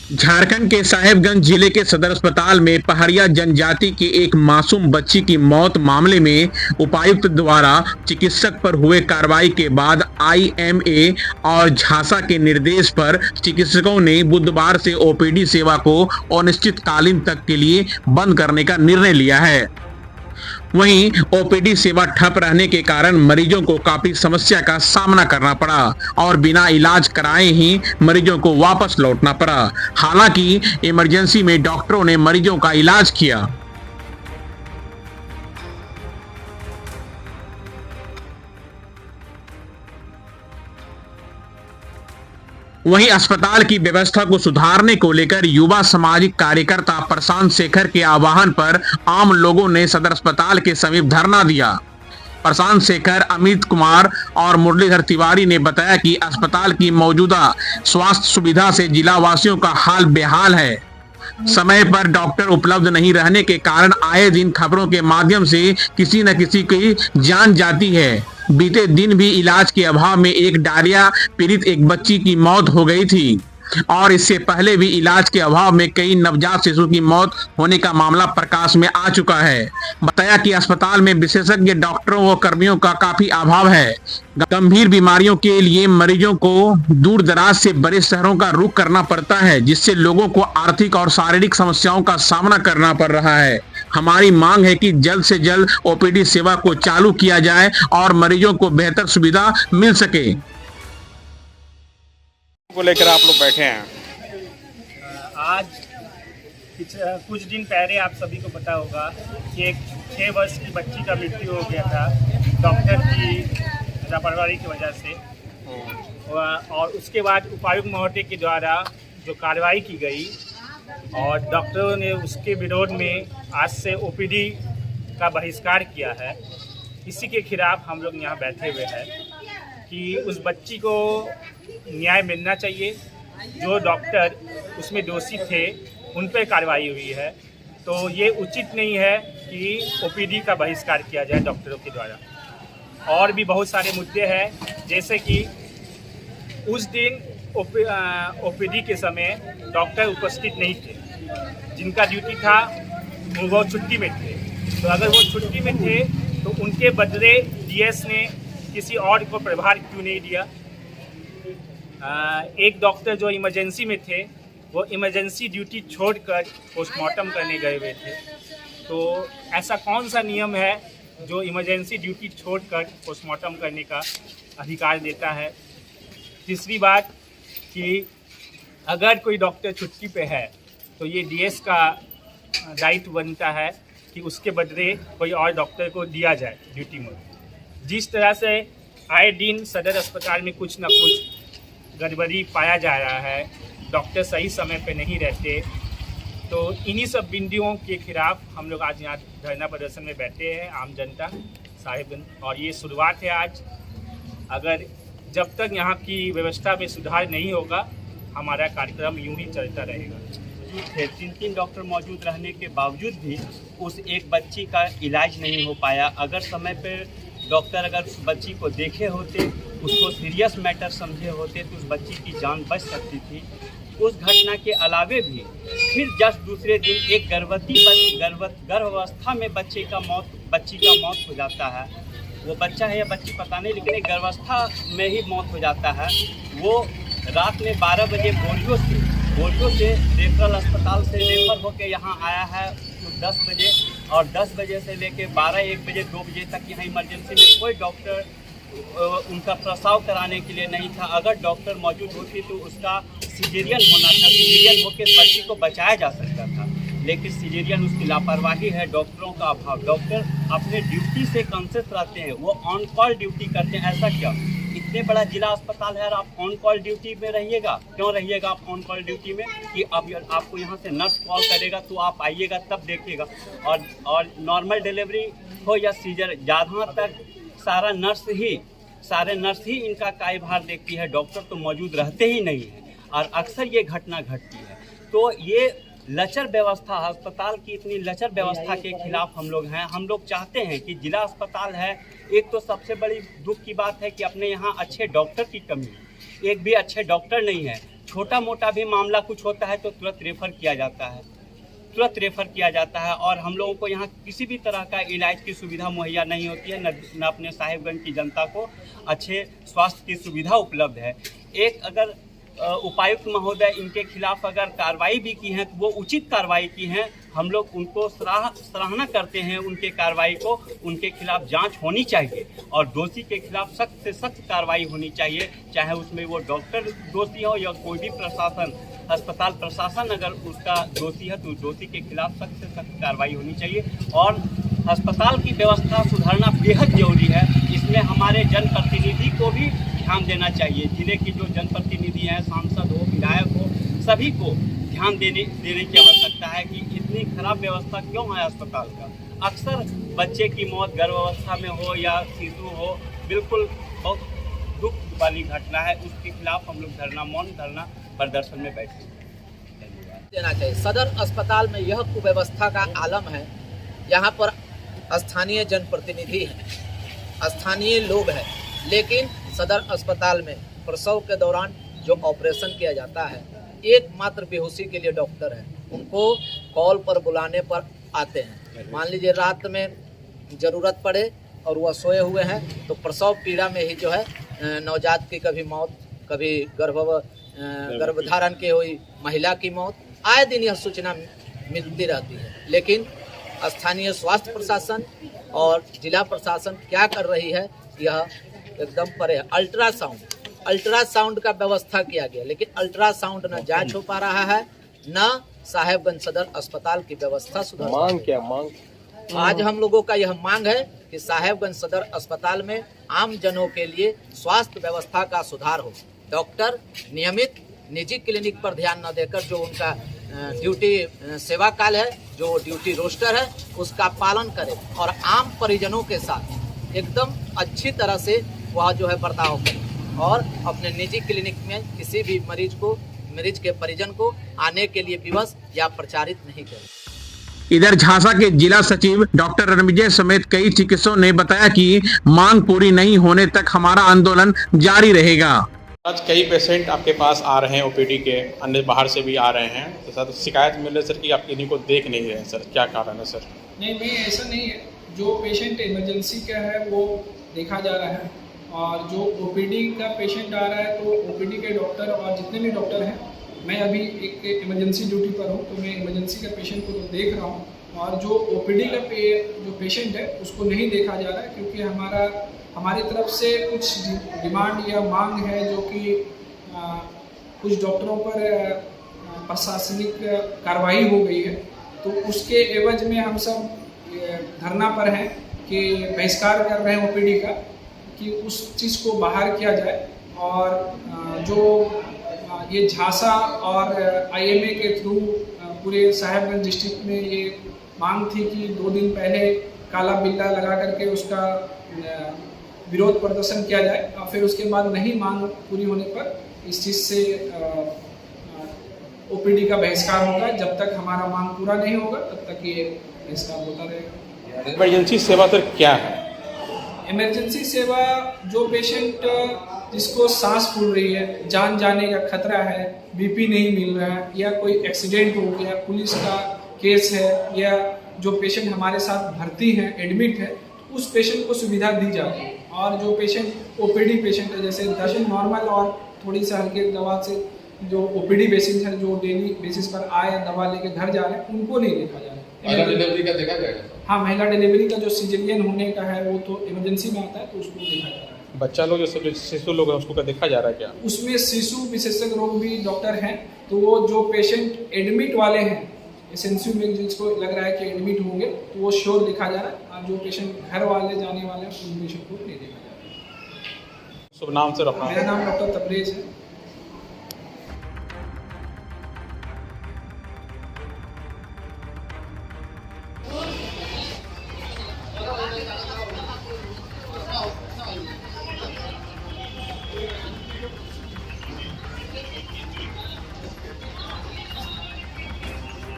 झारखंड के साहेबगंज जिले के सदर अस्पताल में पहाड़िया जनजाति की एक मासूम बच्ची की मौत मामले में उपायुक्त द्वारा चिकित्सक पर हुए कार्रवाई के बाद आईएमए और झांसा के निर्देश पर चिकित्सकों ने बुधवार से ओपीडी सेवा को अनिश्चितकालीन तक के लिए बंद करने का निर्णय लिया है। वहीं ओपीडी सेवा ठप रहने के कारण मरीजों को काफी समस्या का सामना करना पड़ा और बिना इलाज कराए ही मरीजों को वापस लौटना पड़ा। हालांकि इमरजेंसी में डॉक्टरों ने मरीजों का इलाज किया। वहीं अस्पताल की व्यवस्था को सुधारने को लेकर युवा सामाजिक कार्यकर्ता प्रशांत शेखर के आह्वान पर आम लोगों ने सदर अस्पताल के समीप धरना दिया। प्रशांत शेखर, अमित कुमार और मुरलीधर तिवारी ने बताया कि अस्पताल की मौजूदा स्वास्थ्य सुविधा से जिला वासियों का हाल बेहाल है। समय पर डॉक्टर उपलब्ध नहीं रहने के कारण आए दिन खबरों के माध्यम से किसी न किसी की जान जाती है। बीते दिन भी इलाज के अभाव में एक डायरिया पीड़ित एक बच्ची की मौत हो गई थी और इससे पहले भी इलाज के अभाव में कई नवजात शिशु की मौत होने का मामला प्रकाश में आ चुका है। बताया कि अस्पताल में विशेषज्ञ डॉक्टरों व कर्मियों का काफी अभाव है। गंभीर बीमारियों के लिए मरीजों को दूर दराज से बड़े शहरों का रुख करना पड़ता है, जिससे लोगों को आर्थिक और शारीरिक समस्याओं का सामना करना पड़ रहा है। हमारी मांग है कि जल्द से जल्द ओपीडी सेवा को चालू किया जाए और मरीजों को बेहतर सुविधा मिल सके। को लेकर आप लोग बैठे हैं आज कुछ दिन पहले आप सभी को पता होगा कि एक 6 वर्ष की बच्ची का मृत्यु हो गया था डॉक्टर की लापरवाही की वजह से। और उसके बाद उपायुक्त महोदय के द्वारा जो कार्रवाई की गई और डॉक्टरों ने उसके विरोध में आज से ओपीडी का बहिष्कार किया है। इसी के खिलाफ हम लोग यहाँ बैठे हुए हैं कि उस बच्ची को न्याय मिलना चाहिए। जो डॉक्टर उसमें दोषी थे उन पर कार्रवाई हुई है, तो ये उचित नहीं है कि ओपीडी का बहिष्कार किया जाए डॉक्टरों के द्वारा। और भी बहुत सारे मुद्दे हैं, जैसे कि उस दिन ओपीडी के समय डॉक्टर उपस्थित नहीं थे, जिनका ड्यूटी था वो छुट्टी में थे। तो अगर वो छुट्टी में थे तो उनके बदले डीएस ने किसी और को प्रभार क्यों नहीं दिया। एक डॉक्टर जो इमरजेंसी में थे वो इमरजेंसी ड्यूटी छोड़कर पोस्टमार्टम करने गए हुए थे। तो ऐसा कौन सा नियम है जो इमरजेंसी ड्यूटी छोड़कर पोस्टमार्टम करने का अधिकार देता है। तीसरी बात कि अगर कोई डॉक्टर छुट्टी पे है तो ये डीएस का दायित्व बनता है कि उसके बदले कोई और डॉक्टर को दिया जाए ड्यूटी में। जिस तरह से आए दिन सदर अस्पताल में कुछ न कुछ गड़बड़ी पाया जा रहा है, डॉक्टर सही समय पे नहीं रहते, तो इन्हीं सब बिंदुओं के खिलाफ हम लोग आज यहाँ धरना प्रदर्शन में बैठे हैं, आम जनता साहिबगंज। और ये शुरुआत है आज। अगर जब तक यहाँ की व्यवस्था में सुधार नहीं होगा हमारा कार्यक्रम यूं ही चलता रहेगा। 3 डॉक्टर मौजूद रहने के बावजूद भी उस एक बच्ची का इलाज नहीं हो पाया। अगर समय पर डॉक्टर अगर उस बच्ची को देखे होते, उसको सीरियस मैटर समझे होते तो उस बच्ची की जान बच सकती थी। उस घटना के अलावे भी फिर जस्ट दूसरे दिन एक गर्भावस्था में बच्ची का मौत हो जाता है। वो बच्चा है या बच्ची पता नहीं, लेकिन एक गर्भावस्था में ही मौत हो जाता है। वो रात में 12 बजे बोलियो से रेफरल अस्पताल से रेफर होकर यहाँ आया है 10 बजे, और 10 बजे से लेकर 12-1 बजे 2 बजे तक यहाँ इमरजेंसी में कोई डॉक्टर उनका प्रसव कराने के लिए नहीं था। अगर डॉक्टर मौजूद होती तो उसका सिजेरियन होना था, सिजेरियन होकर बच्ची को बचाया जा सकता था, लेकिन सिजेरियन उसकी लापरवाही है, डॉक्टरों का अभाव। डॉक्टर अपने ड्यूटी से कॉन्शियस रहते हैं, वो ऑन कॉल ड्यूटी करते हैं। ऐसा क्या, इतने बड़ा जिला अस्पताल है और आप ऑन कॉल ड्यूटी में रहिएगा? क्यों रहिएगा आप ऑन कॉल ड्यूटी में कि अब आपको यहाँ से नर्स कॉल करेगा तो आप आइएगा तब देखिएगा। और नॉर्मल डिलीवरी हो या सीजर, जहाँ तक सारे नर्स ही इनका कार्यभार देखती है, डॉक्टर तो मौजूद रहते ही नहीं है और अक्सर ये घटना घटती है। तो ये लचर व्यवस्था, अस्पताल की इतनी लचर व्यवस्था के खिलाफ हम लोग हैं। हम लोग चाहते हैं कि जिला अस्पताल है, एक तो सबसे बड़ी दुख की बात है कि अपने यहाँ अच्छे डॉक्टर की कमी है, एक भी अच्छे डॉक्टर नहीं है। छोटा मोटा भी मामला कुछ होता है तो तुरंत रेफ़र किया जाता है और हम लोगों को यहाँ किसी भी तरह का इलाज की सुविधा मुहैया नहीं होती है, न अपने साहिबगंज की जनता को अच्छे स्वास्थ्य की सुविधा उपलब्ध है। एक अगर उपायुक्त महोदय इनके खिलाफ अगर कार्रवाई भी की है तो वो उचित कार्रवाई की है, हम लोग उनको सराहना करते हैं उनके कार्रवाई को। उनके खिलाफ जांच होनी चाहिए और दोषी के खिलाफ सख्त से सख्त कार्रवाई होनी चाहिए, चाहे उसमें वो डॉक्टर दोषी हो या कोई भी प्रशासन, अस्पताल प्रशासन अगर उसका दोषी है तो दोषी के खिलाफ सख्त से सख्त कार्रवाई होनी चाहिए। और अस्पताल की व्यवस्था सुधारना बेहद जरूरी है, इसमें हमारे जनप्रतिनिधि को भी ध्यान देना चाहिए। जिले की जो जनप्रतिनिधि हैं, सांसद हो, विधायक हो, सभी को ध्यान देने की आवश्यकता है कि इतनी खराब व्यवस्था क्यों है अस्पताल का। अक्सर बच्चे की मौत गर्भावस्था में हो या शिशु हो, बिल्कुल बहुत दुख वाली घटना है। उसके खिलाफ हम लोग मौन धरना प्रदर्शन में बैठे देना चाहिए। सदर अस्पताल में यह कुव्यवस्था का आलम है। यहाँ पर स्थानीय जनप्रतिनिधि हैं, स्थानीय लोग हैं, लेकिन सदर अस्पताल में प्रसव के दौरान जो ऑपरेशन किया जाता है, एकमात्र बेहोशी के लिए डॉक्टर है, उनको कॉल पर बुलाने पर आते हैं। मान लीजिए रात में ज़रूरत पड़े और वह सोए हुए हैं तो प्रसव पीड़ा में ही जो है नवजात की कभी मौत, कभी गर्भधारण की हुई महिला की मौत, आए दिन यह सूचना मिलती रहती है। लेकिन स्थानीय स्वास्थ्य प्रशासन और जिला प्रशासन क्या कर रही है, यह एकदम परे है। अल्ट्रासाउंड का व्यवस्था किया गया, लेकिन अल्ट्रासाउंड न जांच हो पा रहा है, न साहेबगंज सदर अस्पताल की व्यवस्था सुधार। मांग आज हम लोगों का यह मांग है कि साहेबगंज सदर अस्पताल में आम जनों के लिए स्वास्थ्य व्यवस्था का सुधार हो। डॉक्टर नियमित निजी क्लिनिक पर ध्यान न देकर जो उनका ड्यूटी सेवा काल है, जो ड्यूटी रोस्टर है, उसका पालन करें और आम परिजनों के साथ एकदम अच्छी तरह से वह जो है बर्ताव करें और अपने निजी क्लिनिक में किसी भी मरीज के परिजन को आने के लिए विवश या प्रचारित नहीं करें। इधर झांसा के जिला सचिव डॉक्टर रणविजय समेत कई चिकित्सकों ने बताया कि मांग पूरी नहीं होने तक हमारा आंदोलन जारी रहेगा। आज कई पेशेंट आपके पास आ रहे हैं, ओपीडी के अन्य बाहर से भी आ रहे हैं, तो सर शिकायत मिल रही है सर कि आप इन्हीं को देख नहीं रहे हैं सर, क्या कारण है सर? नहीं ऐसा नहीं है। जो पेशेंट इमरजेंसी का है वो देखा जा रहा है और जो ओपीडी का पेशेंट आ रहा है तो ओपीडी के डॉक्टर और जितने भी डॉक्टर हैं, मैं अभी एक इमरजेंसी ड्यूटी पर हूँ तो मैं इमरजेंसी का पेशेंट को तो देख रहा हूँ और जो ओपीडी का जो पेशेंट है उसको नहीं देखा जा रहा है, क्योंकि हमारी तरफ से कुछ डिमांड या मांग है जो कि कुछ डॉक्टरों पर प्रशासनिक कार्रवाई हो गई है, तो उसके एवज में हम सब धरना पर हैं कि बहिष्कार कर रहे हैं ओपीडी का, कि उस चीज़ को बाहर किया जाए। और जो ये झांसा और आईएमए के थ्रू पूरे साहेबगंज डिस्ट्रिक्ट में ये मांग थी कि 2 दिन पहले काला बिल्ला लगा करके उसका विरोध प्रदर्शन किया जाए और फिर उसके बाद नहीं मांग पूरी होने पर इस चीज़ से ओपीडी का बहिष्कार होगा। जब तक हमारा मांग पूरा नहीं होगा तब तक ये बहिष्कार होता रहेगा। इमरजेंसी सेवा सर क्या है? इमरजेंसी सेवा जो पेशेंट जिसको सांस फूल रही है, जान जाने का खतरा है, बीपी नहीं मिल रहा है या कोई एक्सीडेंट हो गया, पुलिस का केस है या जो पेशेंट हमारे साथ भर्ती है, एडमिट है, उस पेशेंट को सुविधा दी जाती है। और जो पेशेंट ओपीडी पेशेंट है, जैसे दर्शन नॉर्मल और थोड़ी सी हल्की दवा से जो ओपीडी पेशेंट है जो डेली बेसिस पर आए दवा लेके घर जा रहे हैं, उनको नहीं देखा जा रहा है। महिला डिलीवरी का देखा जाएगा? हाँ, महिला डिलीवरी का जो सीजरियन होने का है वो तो इमरजेंसी में आता है, तो उसको देखा जा रहा है। बच्चा लोग जो शिशु लोग हैं उसको क्या देखा जा रहा है क्या? उसमें शिशु विशेषज्ञ रोग भी डॉक्टर हैं, तो वो जो पेशेंट एडमिट वाले हैं एसएनसीयू में जिसको लग रहा है कि एडमिट होंगे तो वो श्योर देखा जा रहा है, और जो पेशेंट घर वाले जाने वाले हैं उन पेशेंट को नहीं देखा जा रहा है। शुभ नाम सर अपना? मेरा नाम डॉक्टर तबरेज है।